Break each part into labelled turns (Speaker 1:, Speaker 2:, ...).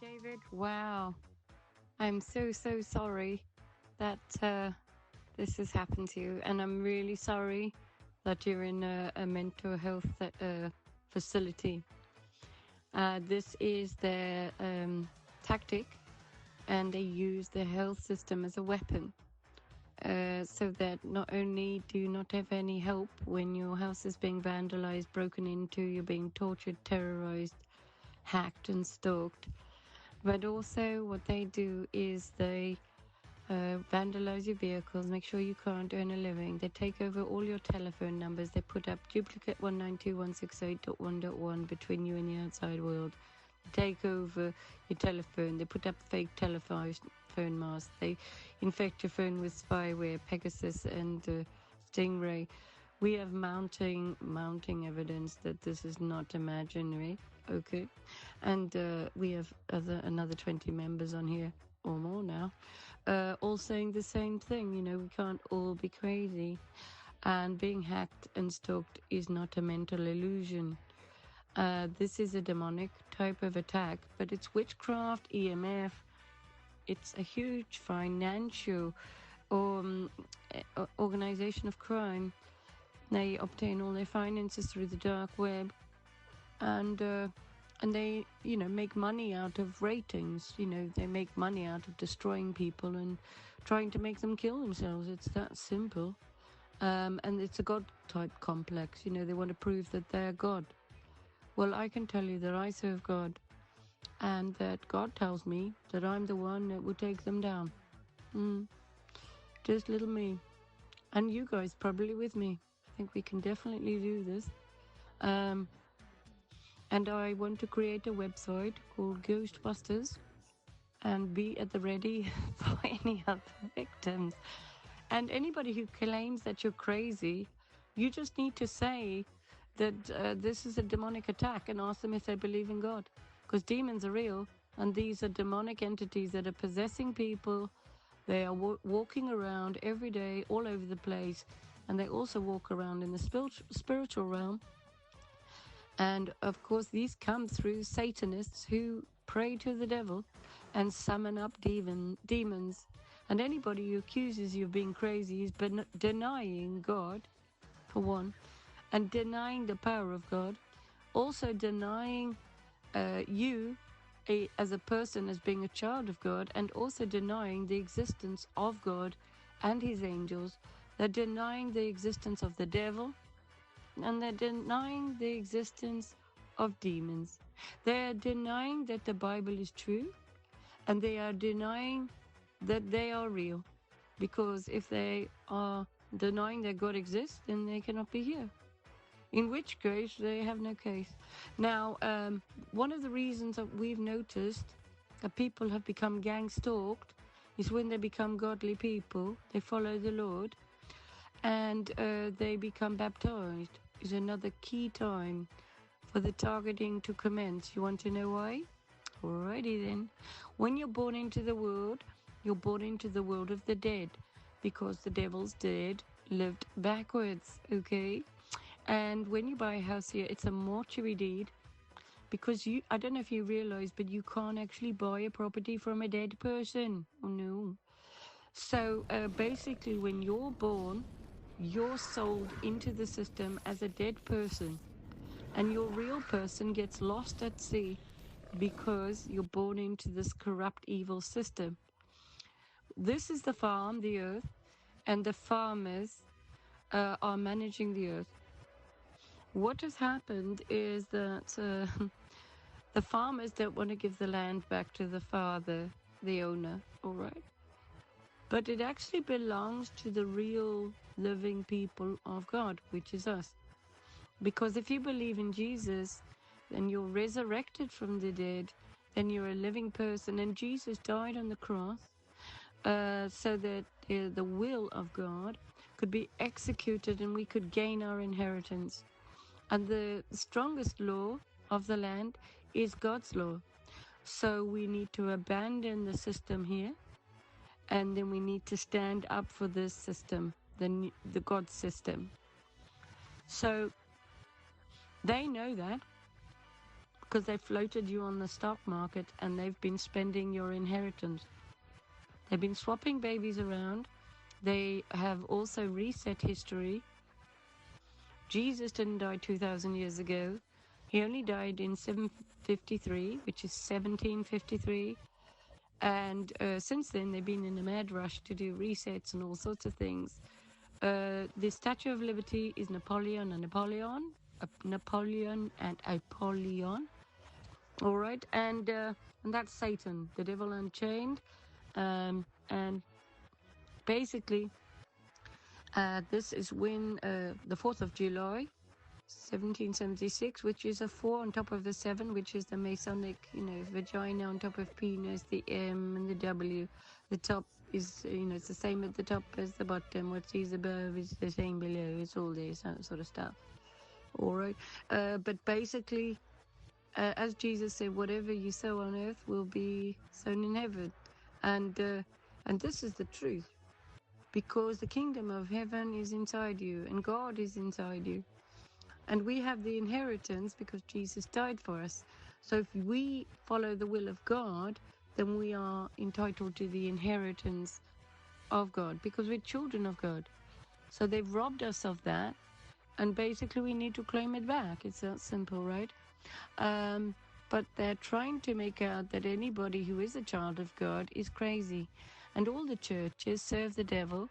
Speaker 1: David. Wow. I'm so sorry that this has happened to you. And I'm really sorry that you're in a mental health facility. This is their tactic, and they use the health system as a weapon. So that not only do you not have any help when your house is being vandalized, broken into, you're being tortured, terrorized, hacked, and stalked, but also what they do is they vandalize your vehicles, make sure you can't earn a living. They take over all your telephone numbers. They put up duplicate 192.168.1.1 between you and the outside world. They take over your telephone. They put up fake telephone masks. They infect your phone with spyware, Pegasus and Stingray. We have mounting evidence that this is not imaginary. Okay, and we have another 20 members on here or more now, all saying the same thing. You know, we can't all be crazy, and being hacked and stalked is not a mental illusion. This is a demonic type of attack, but it's witchcraft, EMF. It's a huge financial organization of crime. They obtain all their finances through the dark web, and they, make money out of ratings. They make money out of destroying people and trying to make them kill themselves. It's that simple. And it's a God type complex. They want to prove that they're God. Well, I can tell you that I serve God, and that God tells me that I'm the one that will take them down. Just little me. And you guys probably with me. I think we can definitely do this. And I want to create a website called Ghostbusters and be at the ready for any other victims. And anybody who claims that you're crazy, you just need to say that this is a demonic attack and ask them if they believe in God. Because demons are real, and these are demonic entities that are possessing people. They are walking around every day all over the place, and they also walk around in the spiritual realm. And of course, these come through Satanists who pray to the devil and summon up demons. And anybody who accuses you of being crazy is denying God, for one, and denying the power of God, also denying you as a person as being a child of God, and also denying the existence of God and his angels. They're denying the existence of the devil, and they're denying the existence of demons. They're denying that the Bible is true, and they are denying that they are real. Because if they are denying that God exists, then they cannot be here. In which case, they have no case. Now, one of the reasons that we've noticed that people have become gang stalked is when they become godly people, they follow the Lord, and they become baptized. Is another key time for the targeting to commence. You want to know why? Alrighty then. When you're born into the world, you're born into the world of the dead, because the devil's dead lived backwards, okay? And when you buy a house here, it's a mortuary deed, because I don't know if you realize, but you can't actually buy a property from a dead person. Oh no. So basically, when you're born, you're sold into the system as a dead person, and your real person gets lost at sea because you're born into this corrupt, evil system. This is the farm, the earth, and the farmers are managing the earth. What has happened is that the farmers don't want to give the land back to the father, the owner, all right? But it actually belongs to the real living people of God, which is us. Because if you believe in Jesus, then you're resurrected from the dead, then you're a living person. And Jesus died on the cross so that the will of God could be executed and we could gain our inheritance. And the strongest law of the land is God's law. So we need to abandon the system here, and then we need to stand up for this system, the God system. So they know that, because they floated you on the stock market and they've been spending your inheritance. They've been swapping babies around. They have also reset history. Jesus didn't die 2,000 years ago. He only died in 753, which is 1753. And since then, they've been in a mad rush to do resets and all sorts of things. The Statue of Liberty is Napoleon and Napoleon. Napoleon and Apollyon. All right. And that's Satan, the devil unchained. And basically, this is when the 4th of July, 1776, which is a 4 on top of the 7, which is the Masonic, vagina on top of penis, the M and the W. The top is, it's the same at the top as the bottom. What is above is the same below. It's all this sort of stuff. All right. But basically, as Jesus said, whatever you sow on earth will be sown in heaven. And this is the truth. Because the kingdom of heaven is inside you and God is inside you. And we have the inheritance because Jesus died for us. So if we follow the will of God, then we are entitled to the inheritance of God because we're children of God. So they've robbed us of that. And basically we need to claim it back. It's that simple, right? But they're trying to make out that anybody who is a child of God is crazy. And all the churches serve the devil,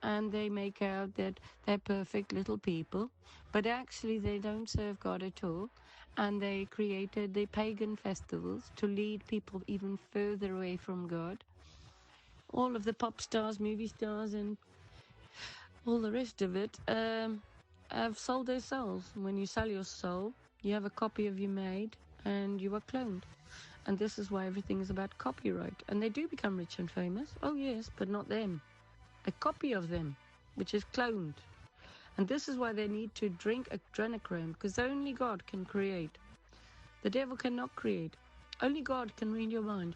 Speaker 1: and they make out that they're perfect little people, but actually they don't serve God at all. And they created the pagan festivals to lead people even further away from God. All of the pop stars, movie stars, and all the rest of it have sold their souls. When you sell your soul, you have a copy of you made, and you are cloned. And this is why everything is about copyright. And they do become rich and famous. Oh, yes, but not them. A copy of them, which is cloned. And this is why they need to drink adrenochrome, because only God can create. The devil cannot create. Only God can read your mind.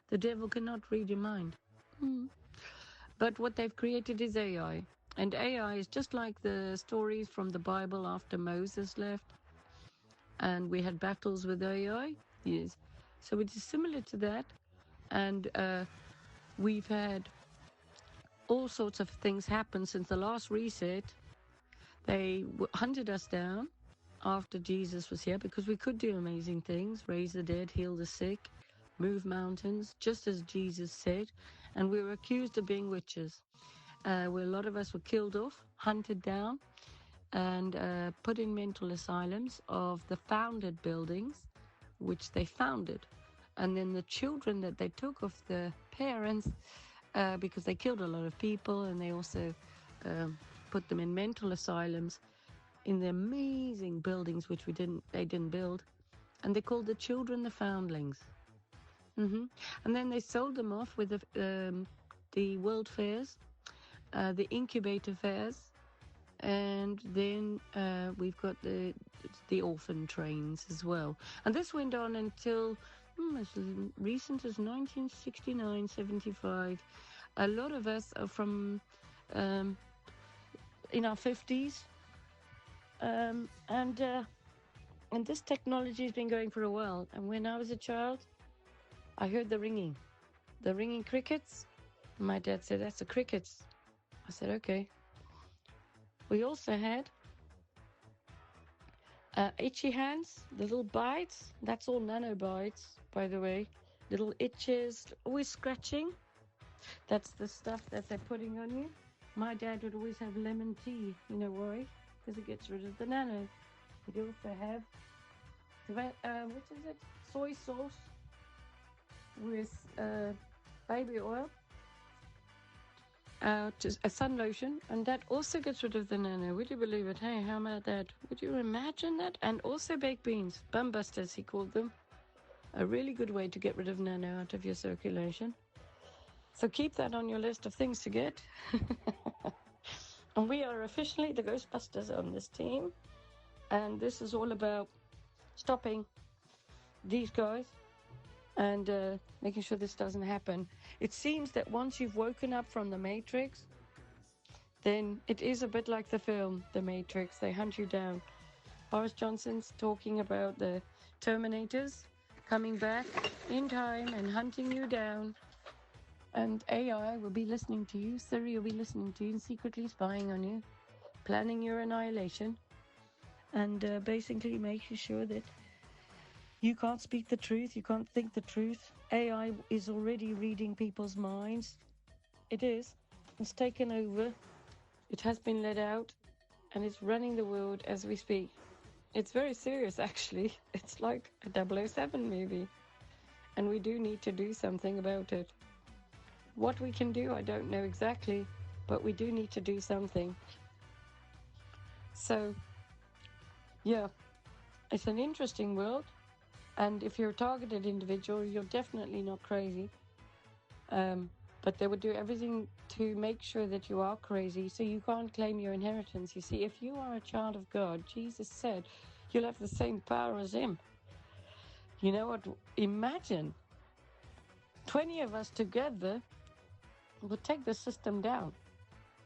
Speaker 1: The devil cannot read your mind. But what they've created is AI. And AI is just like the stories from the Bible after Moses left. And we had battles with AI. Yes. So it is similar to that. And we've had all sorts of things happen since the last reset. They hunted us down after Jesus was here because we could do amazing things, raise the dead, heal the sick, move mountains, just as Jesus said. And we were accused of being witches. Where a lot of us were killed off, hunted down, and put in mental asylums of the founded buildings, which they founded. And then the children that they took of the parents, because they killed a lot of people, and they also put them in mental asylums in the amazing buildings which they didn't build. And they called the children the foundlings. And then they sold them off with the world fairs, the incubator fairs, and then we've got the orphan trains as well. And this went on until as recent as 1969, 75. A lot of us are from in our 50s, and this technology has been going for a while. And when I was a child, I heard the ringing crickets. My dad said, "That's the crickets." I said, "Okay." We also had itchy hands, the little bites. That's all nanobites, by the way. Little itches, always scratching. That's the stuff that they're putting on you. My dad would always have lemon tea. You know why? Because it gets rid of the nano. He'd also have, what is it? Soy sauce with baby oil. Just a sun lotion, and that also gets rid of the nano. Would you believe it? Hey, how about that? Would you imagine that? And also baked beans, bum busters, he called them. A really good way to get rid of nano out of your circulation. So keep that on your list of things to get. And we are officially the Ghostbusters on this team, and this is all about stopping these guys and making sure this doesn't happen. It seems that once you've woken up from the Matrix, then it is a bit like the film, The Matrix. They hunt you down. Boris Johnson's talking about the Terminators coming back in time and hunting you down. And AI will be listening to you, Siri will be listening to you and secretly spying on you, planning your annihilation, and basically making sure that you can't speak the truth, you can't think the truth. AI is already reading people's minds. It is. It's taken over. It has been let out, and it's running the world as we speak. It's very serious, actually. It's like a 007 movie, and we do need to do something about it. What we can do, I don't know exactly, but we do need to do something. So, yeah, it's an interesting world. And if you're a targeted individual, you're definitely not crazy. But they would do everything to make sure that you are crazy, so you can't claim your inheritance. You see, if you are a child of God, Jesus said you'll have the same power as him. You know what? Imagine 20 of us together would take the system down.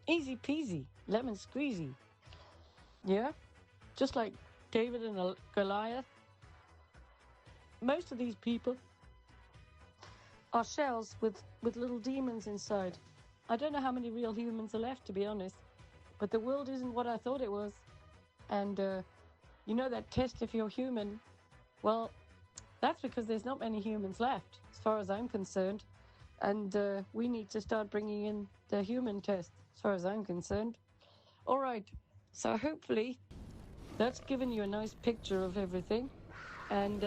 Speaker 1: Easy peasy, lemon squeezy. Yeah? Just like David and Goliath. Most of these people are shells with little demons inside. I don't know how many real humans are left, to be honest. But the world isn't what I thought it was. And you know that test if you're human? Well, that's because there's not many humans left, as far as I'm concerned. And we need to start bringing in the human test, as far as I'm concerned. All right. So hopefully that's given you a nice picture of everything. And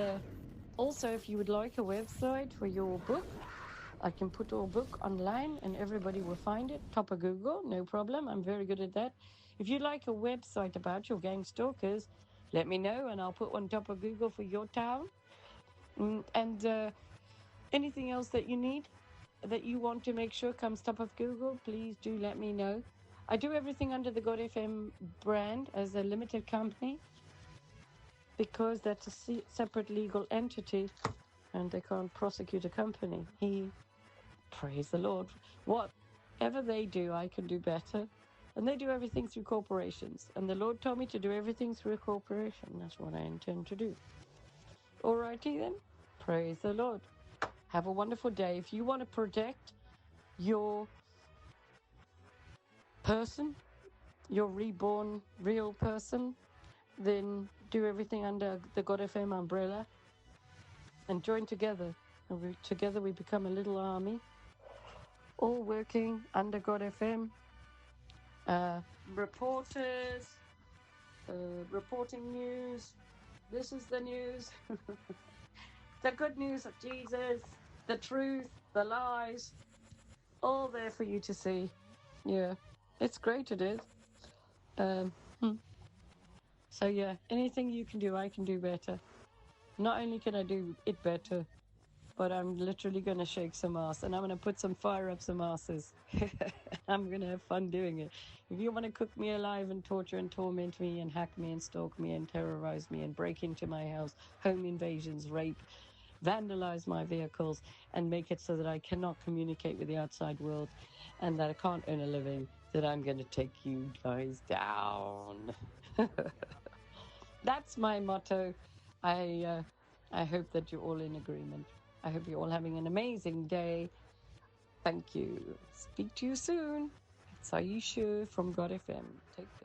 Speaker 1: also, if you would like a website for your book, I can put your book online and everybody will find it. Top of Google, no problem. I'm very good at that. If you'd like a website about your gang stalkers, let me know and I'll put one top of Google for your town. And anything else that you need, that you want to make sure comes top of Google, please do let me know. I do everything under the God FM brand as a limited company because that's a separate legal entity and they can't prosecute a company. Praise the Lord. Whatever they do, I can do better. And they do everything through corporations. And the Lord told me to do everything through a corporation. That's what I intend to do. Alrighty then. Praise the Lord. Have a wonderful day. If you want to protect your person, your reborn real person, then do everything under the God FM umbrella and join together. And together we become a little army, all working under God FM. Reporters, reporting news. This is the news. The good news of Jesus, the truth, the lies, all there for you to see. Yeah, it's great, it is. So yeah, anything you can do, I can do better. Not only can I do it better, but I'm literally going to shake some ass and I'm going to put some fire up some asses. I'm going to have fun doing it. If you want to cook me alive and torture and torment me and hack me and stalk me and terrorize me and break into my house, home invasions, rape, vandalize my vehicles and make it so that I cannot communicate with the outside world and that I can't earn a living, that I'm going to take you guys down. That's my motto. I hope that you're all in agreement. I hope you're all having an amazing day. Thank you. Speak to you soon. It's Ayesha from God FM. Take care.